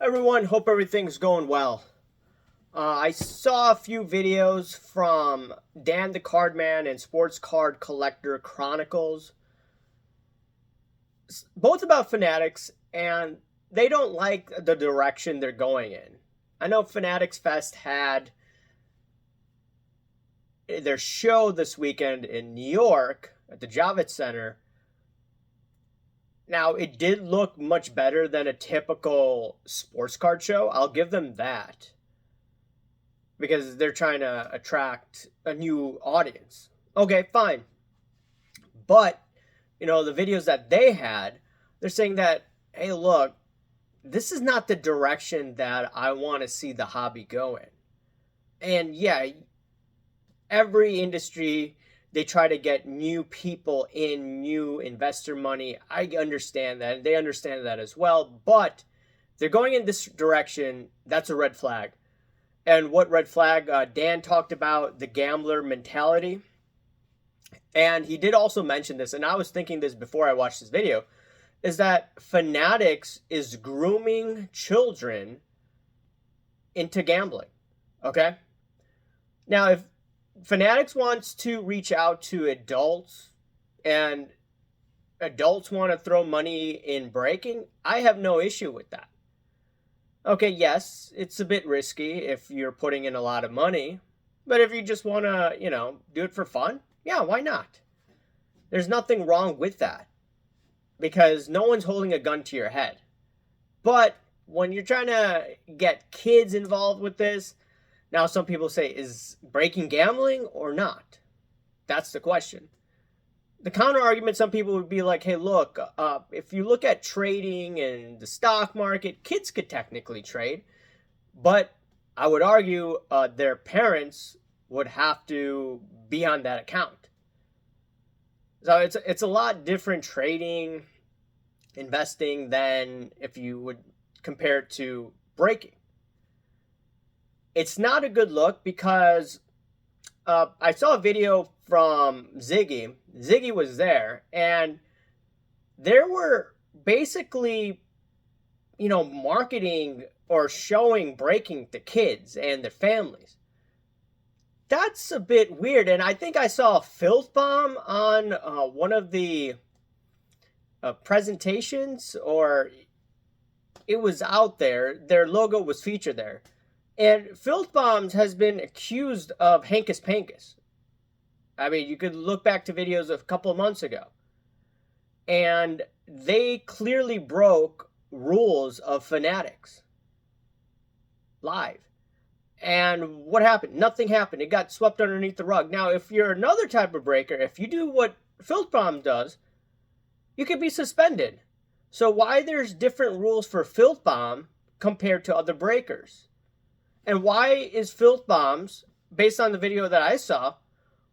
Everyone, hope everything's going well. I saw a few videos from Dan the Cardman and Sports Card Collector Chronicles, both about Fanatics, and they don't like the direction they're going in. I know Fanatics Fest had their show this weekend in New York at the Javits Center. Now, it did look much better than a typical sports card show. I'll give them that because they're trying to attract a new audience. Okay, fine. But, the videos that they had, they're saying that, hey, look, this is not the direction that I want to see the hobby go in. And yeah, every industry, they try to get new people in, new investor money. I understand that. They understand that as well. But they're going in this direction. That's a red flag. And what red flag? Dan talked about the gambler mentality. And he did also mention this, and I was thinking this before I watched this video, is that Fanatics is grooming children into gambling. Okay? Now, if Fanatics wants to reach out to adults and adults want to throw money in breaking, I have no issue with that. Okay, yes, it's a bit risky if you're putting in a lot of money, but if you just want to, do it for fun, yeah, why not? There's nothing wrong with that because no one's holding a gun to your head. But when you're trying to get kids involved with this, now some people say, is breaking gambling or not? That's the question. The counter argument, some people would be like, hey, look, if you look at trading and the stock market, kids could technically trade, but I would argue their parents would have to be on that account. So it's a lot different trading, investing than if you would compare it to breaking. It's not a good look because I saw a video from Ziggy. Ziggy was there, and there were basically, marketing or showing breaking to kids and their families. That's a bit weird, and I think I saw a filth bomb on one of the presentations, or it was out there. Their logo was featured there. And Filth Bombs has been accused of Hankus Pankus. I mean, you could look back to videos of a couple of months ago. And they clearly broke rules of Fanatics live. And what happened? Nothing happened. It got swept underneath the rug. Now, if you're another type of breaker, if you do what Filth Bomb does, you could be suspended. So why there's different rules for Filth Bomb compared to other breakers? And why is Filth Bombs, based on the video that I saw,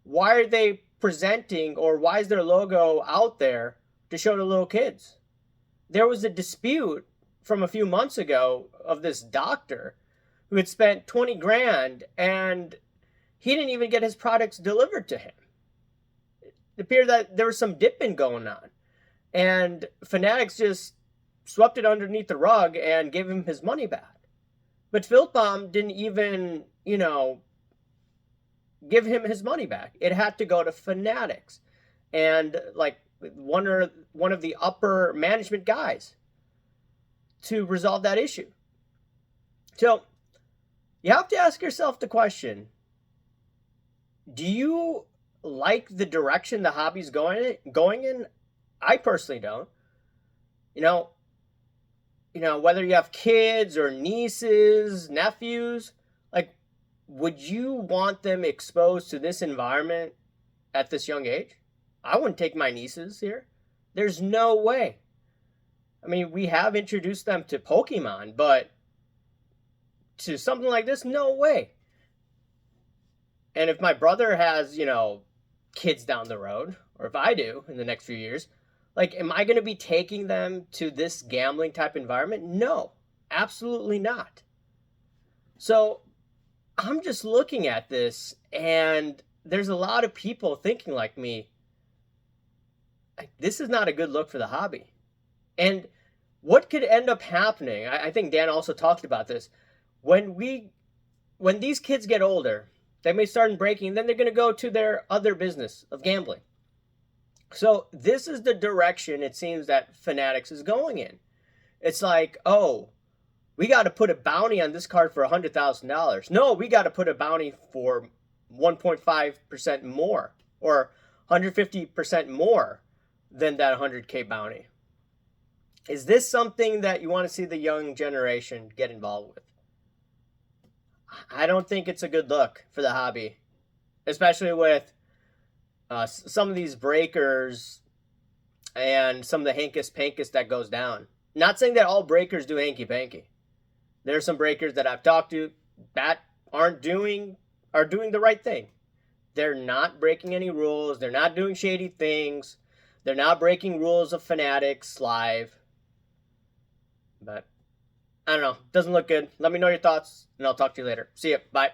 why are they presenting, or why is their logo out there to show to little kids? There was a dispute from a few months ago of this doctor who had spent 20 grand and he didn't even get his products delivered to him. It appeared that there was some dipping going on. And Fanatics just swept it underneath the rug and gave him his money back. But Filthbomb didn't even, give him his money back. It had to go to Fanatics and like one of the upper management guys to resolve that issue. So you have to ask yourself the question, do you like the direction the hobby's going in? I personally don't. Whether you have kids or nieces, nephews, like, would you want them exposed to this environment at this young age? I wouldn't take my nieces here. There's no way. I mean, we have introduced them to Pokemon, but to something like this, no way. And if my brother has, kids down the road, or if I do in the next few years, like, am I going to be taking them to this gambling type environment? No, absolutely not. So I'm just looking at this, and there's a lot of people thinking like me, like, this is not a good look for the hobby. And what could end up happening, I think Dan also talked about this, when these kids get older, they may start breaking, then they're going to go to their other business of gambling. So this is the direction it seems that Fanatics is going in. It's like, oh, we got to put a bounty on this card for $100,000. No, we got to put a bounty for 1.5% more or 150% more than that 100K bounty. Is this something that you want to see the young generation get involved with? I don't think it's a good look for the hobby, especially with some of these breakers and some of the hankus-pankus that goes down. Not saying that all breakers do hanky-panky. There are some breakers that I've talked to that are doing the right thing. They're not breaking any rules. They're not doing shady things. They're not breaking rules of Fanatics live. But I don't know. Doesn't look good. Let me know your thoughts, and I'll talk to you later. See ya. Bye.